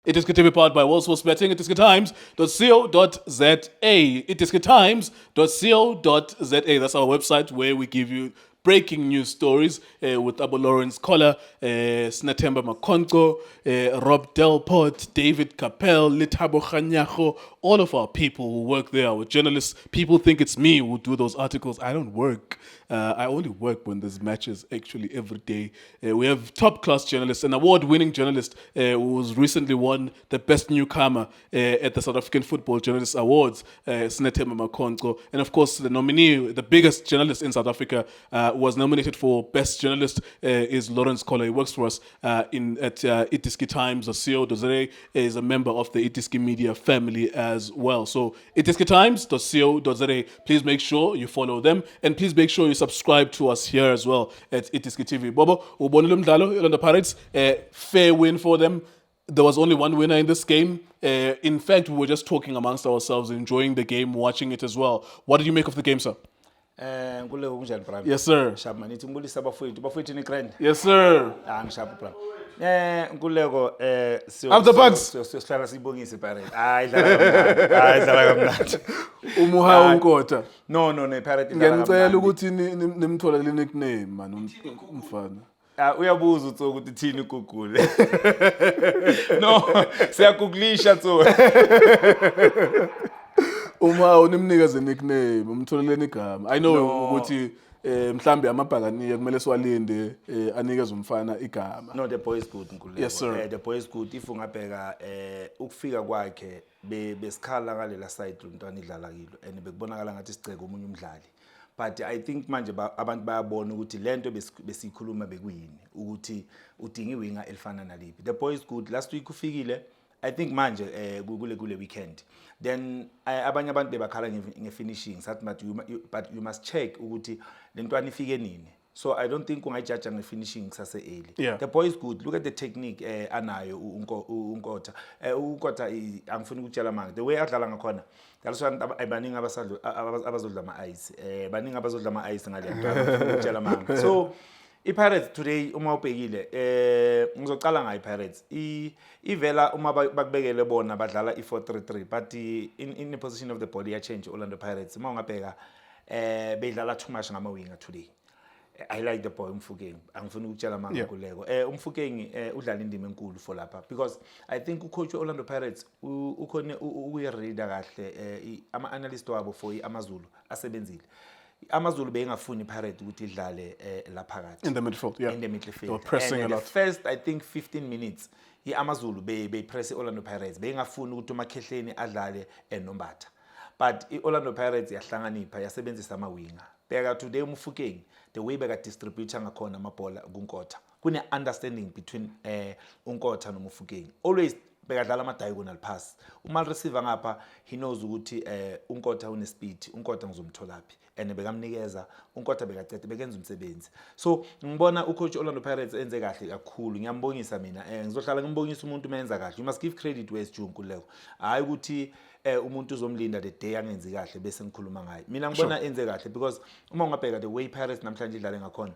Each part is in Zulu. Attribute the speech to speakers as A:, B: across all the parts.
A: idiskiTV powered by World Sports Betting. idiskiTimes.co.za. idiskiTimes.co.za. That's our website where we give you breaking news stories with Abu Lawrence Collar, Snatemba Makonko, Rob Delport, David Capel, Litabo Khanyago, all of our people who work there, our journalists. People think it's me who do those articles. I don't work. I only work when there's matches, actually, every day. We have top-class journalists, an award-winning journalist who's recently won the Best Newcomer at the South African Football Journalists Awards, Snatemba Makonko. And, of course, the nominee, the biggest journalist in South Africa, was nominated for Best Journalist is Lawrence Collar. He works for us at idiskiTimes.co.za. Is a member of the iDiski Media family as well. So idiskiTimes.co.za. Please make sure you follow them, and please make sure you subscribe to us here as well at idiskiTV. Bobo, ubonile umdlalo Orlando Pirates. Fair win for them. There was only one winner in this game. In fact, we were just talking amongst ourselves, enjoying the game, watching it as well. What did you make of the game, sir? Yes, sir. Yes, sir. Of the bugs. Umuha unkota.
B: No, Pirate.
A: Ngiyacela ukuthi nimtholele nickname man umfana.
B: Uyabuza ukuthi thini ukugule. No, siyakuglisha tso.
A: Uma unimnikeze nickname umtholele igama. I know ukuthi mhlambe amabhakaniya kumele siwalinde anikeze umfana igama.
B: No, the boy is good Nkululeko.
A: Yes, sir.
B: The boy is good if ungabheka ukufika kwakhe besikhala ngalela side umntwana idlala kilo and bekubonakala ngathi siceke umunye umdlali. But I think manje abantu bayabona ukuthi lento besikhuluma bekuyini ukuthi udinga iwinga elifana naliphi. The boy is good. Last week ufikile. I think manje kule weekend. Then abanye abantu bebakhala ngefinishing sathi but you must check ukuthi lentwana ifike nini. So I don't think ungayijudge ngefinishing sase early.
A: Yeah.
B: The boy is good. Look at the technique anayo unkota. Unkota angifuni ukutshela manje. The way adlala ngakhona. That's why abaningi abazodla ama-ice. Baningi abazodla ama-ice ngale ukutshela manje. So iPirates today uma ubhekile ngizoqala ngayi Pirates ivela uma bakubekele bona badlala i4-3-3 but in the position of the ball ya change Orlando Pirates uma ungabheka bedlala too much ngama winger today. I like the boy Umfukeng. Angifuni ukutshela manje Nkululeko. Umfukeng udlala indima enkulu for lapha because I think ucoach Orlando Pirates ukhona ukuyireader kahle ama analyst wabo for iAmazulu asebenzile. Amazulu bengafuni iPirate ukuthi idlale la phakathi
A: In the midfield, yeah.
B: In the midfield.
A: They were pressing
B: and
A: a lot.
B: The first I think 15 minutes iAmazulu be press Orlando Pirates bengafuni ukuthi uMakhehleni adlale eNombatha. But iOrlando Pirates yahlanganipha yasebenzisa ama winger. Beka today Umfukeng the way beka distributor ngakhona amabhola kunkotha. Kune understanding between unkotha noMfukeng. Always bekadlala ama diagonal pass. Uma receiver ngapha he knows ukuthi unkotha une speed, unkotha ngizomtholaphi and bekamnikeza unkotha bekacede bekenza umsebenzi. So ngibona ucoach Orlando Pirates enze kahle kakhulu. Ngiyambongisa mina. Ngizohlala ngimbongisa umuntu menza kahle. You must give credit where it's due Nkululeko. Hayi ukuthi umuntu uzomlinda the day angenzi kahle bese ngikhuluma ngaye. Mina ngibona enze kahle because uma ungabheka the way Pirates namhlanje idlale ngakhona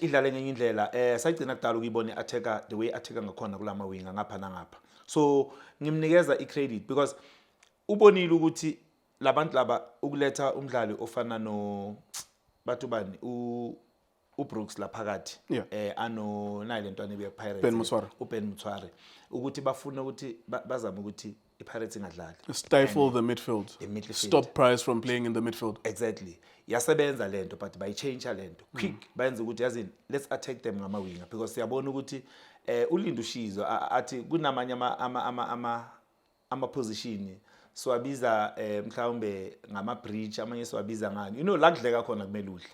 B: idlale ngenye indlela sayigcina kudala ukuyibona attacker the way attacker ngakhona kulama winga ngapha nangapha. So ngimnikeza icredit because ubonile ukuthi labantu laba ukuletha umdlali ofana no bathu bani uBrooks la phakathi ano nayi lentwana be Pirates uBen Mutshware ukuthi bafuna ukuthi bazama ukuthi iPirates ingadlali
A: stifle the midfield. Stop Price from playing in the midfield.
B: Exactly. Yasebenza lento but by change lento quick bayenza ukuthi yazini let's attack them ngama winger because siyabona ukuthi uLinda Ushizo athi kunamanye ama position siwabiza mhlawumbe ngama bridge amanye siwabiza ngani you know la kudleka khona kumele udle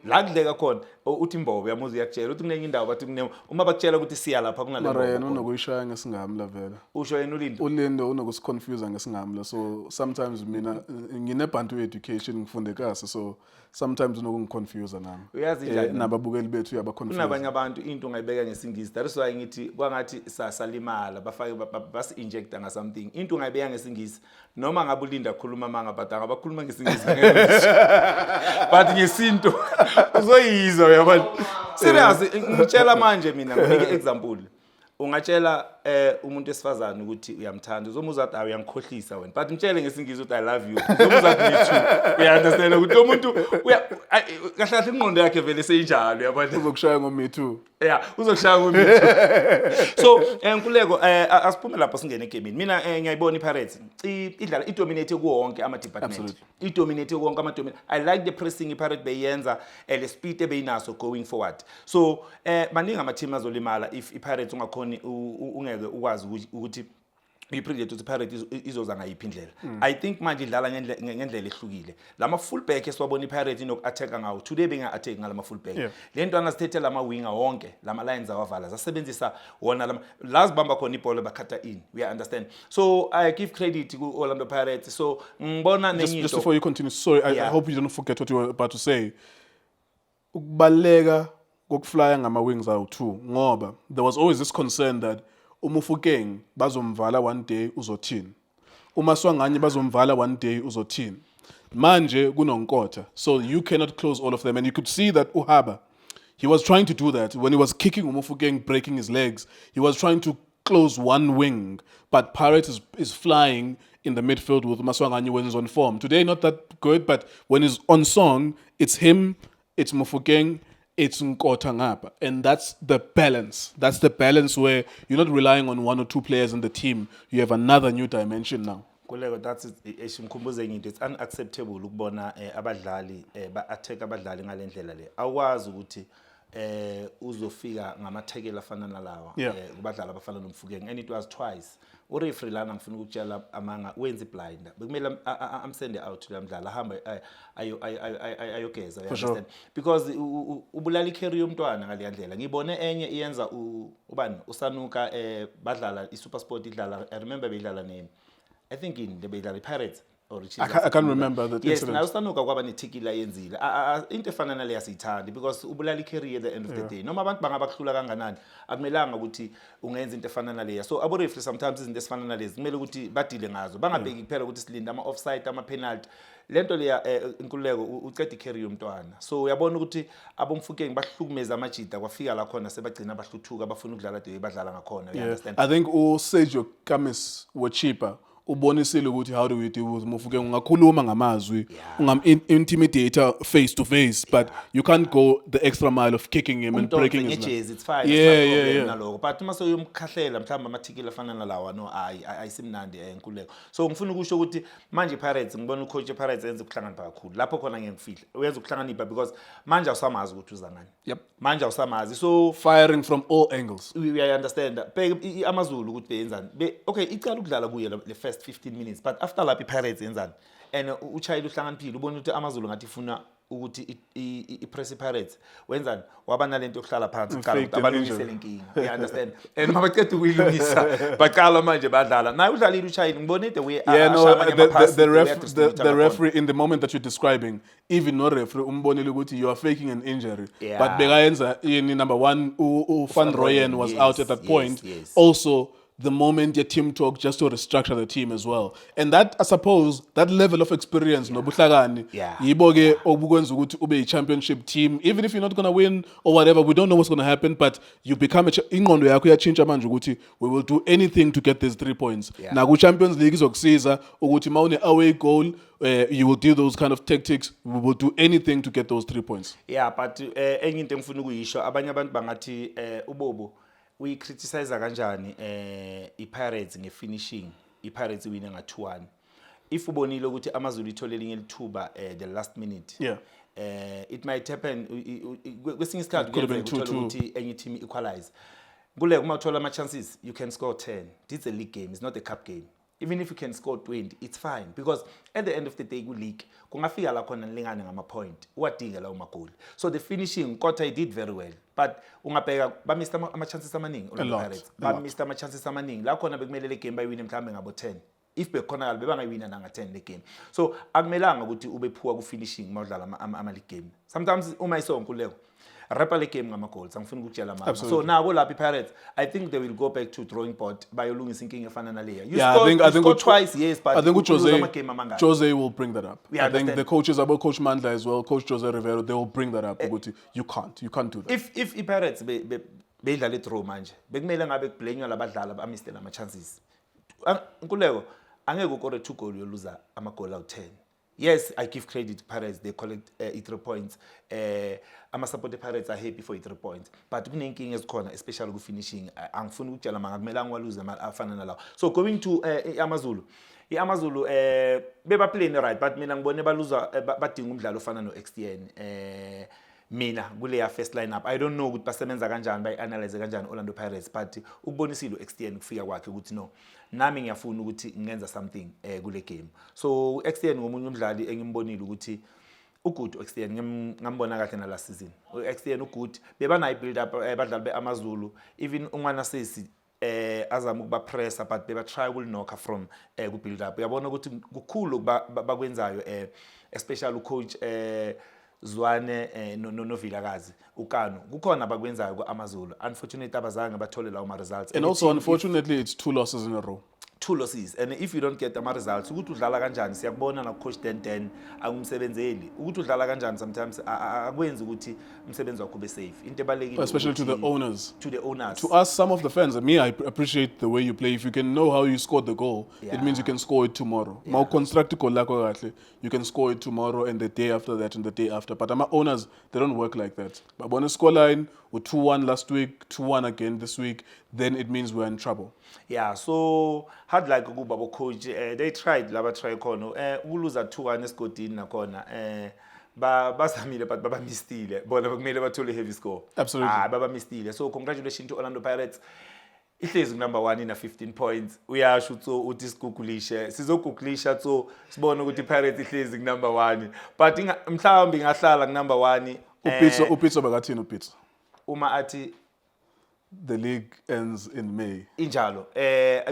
B: la kudleka khona uthi Bobo yamuzi yakutshela uthi kunenye indawo bathi uma bakutshela ukuthi siya lapha kungalapho
A: mara yena unokuyishaya ngesingami la vela
B: usho yena
A: uLinda unokusiconfuse ngesingami la so sometimes mina nginebantu education ngifunde kahle so sometimes unokungiconfuse nami
B: uyazi njani
A: nababukeli bethu yabaconfuse
B: kunabanye abantu into ungayibeka ngesingisi that is why ngithi kwangathi salimala bafake bas injecta nga something into ungayibeka ngesingisi noma ngabe uLinda khuluma manga but angabakhuluma ngesingisi but ngesinto uzoyizwa yabona serious ngitshela manje mina nginike example ungatshela umuntu esifazane ukuthi uyamthanda uzomuzwa ukuthi uyangikhohlisa wena but ngitshele ngesingisi ukuthi I love you uzomuzwa ukuthi me too uyaunderstand ukuthi umuntu kahle kahle ingqondo yakhe vele seyinjalo yabona
A: uzokushaya ngo me too
B: uzokushaya ngo me too so Nkululeko asiphume lapho singene egamini mina ngiyayibona iPirates idlala idominate kuwonke ama department idominate kuwonke ama dominate I like the pressing iPirates beyenza le speed ebeyinaso going forward so maningi ama team azolimala if iPirates ungakhoni ungeke ukwazi ukuthi uyipredict ukuthi iPirates izoza ngayiphi indlela I think manje idlala ngendlela ehlukile lama fullback esiwabona iPirates inoku attack ngawo today benga attack ngalama fullback lento anasithethe lama winger wonke lama lines awavala zasebenzisa wona lazibamba khona ibhola bakhatha in we understand so I give credit ku Orlando Pirates so ngibona nenyito
A: just before you continue sorry I hope you don't forget what you were about to say ukubaleka kokuflya ngama wings awu 2 ngoba there was always this concern that Umufukeng bazomvala one day uzothini uMaswanganye bazomvala one day uzothini manje kunonkotha so you cannot close all of them and you could see that Uhaba he was trying to do that when he was kicking Umufukeng breaking his legs he was trying to close one wing but Pirates is flying in the midfield with Maswanganye when he's on form today not that good but when he's on song it's him it's Mufukeng it's Nkotha ngapha and that's the balance where you're not relying on one or two players in the team you have another new dimension now
B: Kuleko that's esimkhumbuze into it's unacceptable ukubona abadlali ba attack abadlali ngalendlela le awukwazi ukuthi uzofika ngamathekela afana nalawa kubadlali abafana noMfukeng and it was twice ureferee lana ngifuna ukutshela amanga wenza blinder bekumele amsende out lamdlala ahamba ayogeza understand because ubulala icarry yomntwana ngalendlela ngibone enye iyenza ubani usanuka badlala iSuperSport idlala I remember beyidlala name I think in the beyidlala iPirates or
A: I can't remember that
B: yes
A: incident.
B: Now usanuka kwaba nethikila yenzile into efana nale yasithandi because ubulala icarry at the end of the day noma abantu bangabahlula kanganani akumelanga ukuthi ungenza into efana nale so abo referee sometimes izinto esifana nalezi kumele ukuthi badile ngazo bangabheki kuphela ukuthi silinda ama offside ama penalty lento leya Nkululeko uceda icarry yomntwana so uyabona ukuthi abomfukeng bahlukumeza amajida kwafika la khona sebagcina bahluthuka bafuna ukudlala de badlala ngakhona you understand
A: I think Sergio Camis were cheaper ubonisile ukuthi how do we deal with Mufukeng ungakhuluma ngamazwi ungam-intimidate face to face but you can't go the extra mile of kicking him and breaking his
B: legs it's fine naloko but uma soyomkhahlela mhlamba amathikile afana nalawa no ayisimnandi Nkululeko so ngifuna ukusho ukuthi manje Pirates ngibona ucoach Pirates enza ukuhlanganipha kakhulu lapho khona ngiyangifihla uyenza ukuhlanganipha because manje awusamazi ukuthi uza ngani manje awusamazi so
A: firing from all angles
B: we understand bheka Amazulu ukuthi beyenzani okay icala ukudlala kuye le first 15 minutes but after lapho iPirates yenzani and uchayile uhlanganiphile ubona ukuthi Amazulu ngathi ifuna ukuthi ipress iPirates wenzani waba nalento yokuhlala phansi qala ukuthi abalungisele inkinga you understand and mabaqeda ukuyilungisa baqala manje badlala naye udlalile uchayile ngibone the way
A: the referee in the moment that you're describing even no referee umbonile ukuthi you are faking an injury but bekayenza in number 1 Van Rooyen was out at that point also the moment your team talk just to restructure the team as well and that I suppose that level of experience nobuhlakani yibo ke obukwenza ukuthi ube championship team even if you're not going to win or whatever we don't know what's going to happen but you become ingqondo yakho iyachinja manje ukuthi we will do anything to get these 3 points na ku Champions League izokusiza ukuthi mawune away goal you will do those kind of tactics we will do anything to get those 3 points
B: but enye into engifuna ukuyisho abanye abantu bangathi uBobo we criticize kanjani iPirates ngefinishing iPirates wina nga 2-1 if ubonile ukuthi Amazulu ithole linye lithuba the last minute it might happen kwesinye isikhathi kuyenzeka ukuthi enye team equalize kule uma uthola ama chances you can score 10 it's a league game it's not a cup game even if you can score 20 it's fine because at the end of the day ku league kungafika la khona nilingane ngama point uwadinga la uma goal so the finishing Kota he did very well but ungabheka ba missed ama chances amaningi Pirates ba missed ama chances amaningi la khona bekumele le game bayiwine mhlambe ngabo 10 if bekhona bebangayiwina nanga 10 le game so akumelanga ukuthi ube phuwa ku finishing mawudlala ama league game sometimes uma isonkuleko rapper le game ngama goals angifuni ukutshela mama so nako lapha iPirates I think they will go back to drawing board bayolungisa inkinga efana naleya
A: I think
B: twice yes but
A: I think Jose will bring that up I think the coaches about Coach Mandla as well Coach Jose Rivero they will bring that up ukuthi you can't do that
B: if iPirates beyidlala i-draw manje bekumele ngabe kublenywa labadlali abamiste lama chances Nkuleko angeke ukore 2 goal yoluza ama-goal awu-10. Yes, I give credit to Pirates, they collect 3 points. Ama-support Pirates are happy for 3 points. But kunenkinga ezikhona especially ku-finishing. Angifuni ukutshela manga kumele angiwaluze afana nalawo. So going to Amazulu. I-Amazulu beba playing right but mina ngibone baluza badinga umdlalo ofana no-XTN. Mina kuleya first lineup I don't know ukuthi basebenza kanjani bayi-analyze kanjani Orlando Pirates but ukubonisile u-XTN kufika kwakhe ukuthi no nami ngiyafuna ukuthi ngenza something kule game. So u-XTN ngomunye umdlali engimbonile ukuthi ugood u-XTN ngambona kahle na last season. U-XTN ugood bebanayi build up badlali beAmazulu even ungwana sesi azama ukuba pressure but beba try ukulnokha from ku build up. Uyabona ukuthi kukhulu bakwenzayo especially ucoach Zwane no Vilakazi ukano kukhona abakwenzayo kwaAmazulu. Unfortunately abazange bathole lawo ma results
A: and also unfortunately it's 2 losses in a row.
B: 2 losses and if you don't get the results ukuthi udlala kanjani siyakubona na coach 10 akumsebenzeli ukuthi udlala kanjani sometimes akwenzi ukuthi umsebenzi wakho ube safe into ebalekile
A: especially to the owners
B: to
A: us some of the fans and me I appreciate the way you play. If you can know how you scored the goal it means you can score it tomorrow. Mau construct goal lakho kahle you can score it tomorrow and the day after that and the day after but ama owners they don't work like that. Babona score line with 2-1 last week 2-1 again this week then it means we're in trouble.
B: Yeah, so hard like ukuba bo coach they tried laba try khona ukuluza 2-1 esigodini nakhona bazamile but baba mistile bona kumele bathole heavy score.
A: Absolutely.
B: Baba mistile so congratulations to Orlando Pirates. Ihlezi number 1 ina 15 points uyasho so uthi sigugulishe sizogugulisha so sibone ukuthi Pirates ihlezi number 1 but mhlawumbe ngahlala number 1
A: upitso bakathini upitso
B: uma athi
A: the league ends in May.
B: Injalo.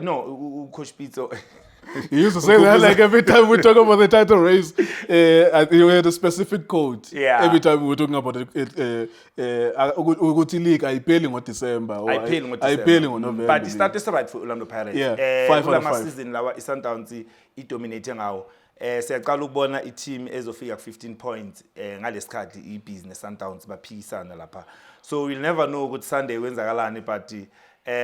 B: No, Coach Pizzo.
A: He used to say that like every time we talk about the title race, you had a specific quote.
B: Yeah.
A: Every time we were talking about it, league, I pay in December.
B: I pay in
A: November.
B: But the status right for Orlando Pirates.
A: Yeah, 5 out of 5.
B: Season lawa iSundowns idominating ngawo. Siyaqala ukubona i-team ezofika ku 15 points ngalesikhathi i-business Sundowns baphisana lapha. So we'll never know ukuthi Sunday kwenzakalani but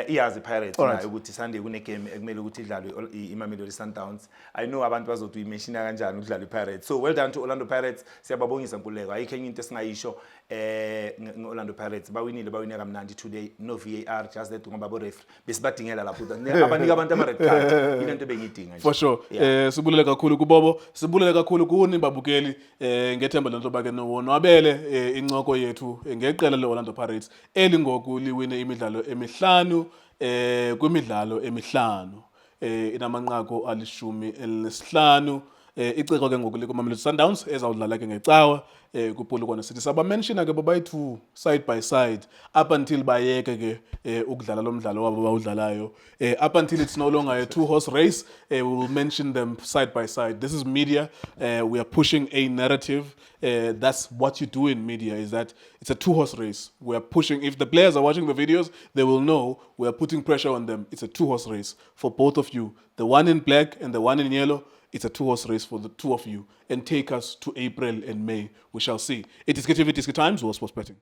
B: iyazi Pirates nayo ukuthi Sunday kune game ekumele ukuthi idlalwe iMamelodi Sundowns. I know abantu bazothi imagine kanjani ukudlala iPirates. So well done to Orlando Pirates. Siyababongisa Nkuleko. Ayikho enye into esingayisho Orlando Pirates bawinile kamnandi today no VAR just that ngoba bo referee besibadingela lapho abanika abantu ama red card into bengidinga nje.
A: For sure. Sibulele kakhulu kuBobo, sibulele kakhulu kuni babukeli ngethemba lento bake nowabele incoko yethu ngeqela leOrlando Pirates elingoku liwine imidlalo emihlanu kwimidlalo emihlanu inamanqaku ali15 iciko ke ngoku leKumamelodi Sundowns ezawudlala ke ngecawa kuPolokwane City saba mention ke babayi2 side by side up until bayeke ke ukudlala lo mdlalo wabo bawudlalayo up until it's no longer a 2-horse race we will mention them side by side. This is media. We are pushing a narrative. That's what you do in media, is that it's a 2-horse race. We are pushing, if the players are watching the videos, they will know we are putting pressure on them. It's a 2-horse race for both of you. The one in black and the one in yellow, it's a 2-horse race for the two of you. And take us to April and May. We shall see. It is idiskiTV, idiskiTimes, or sports betting.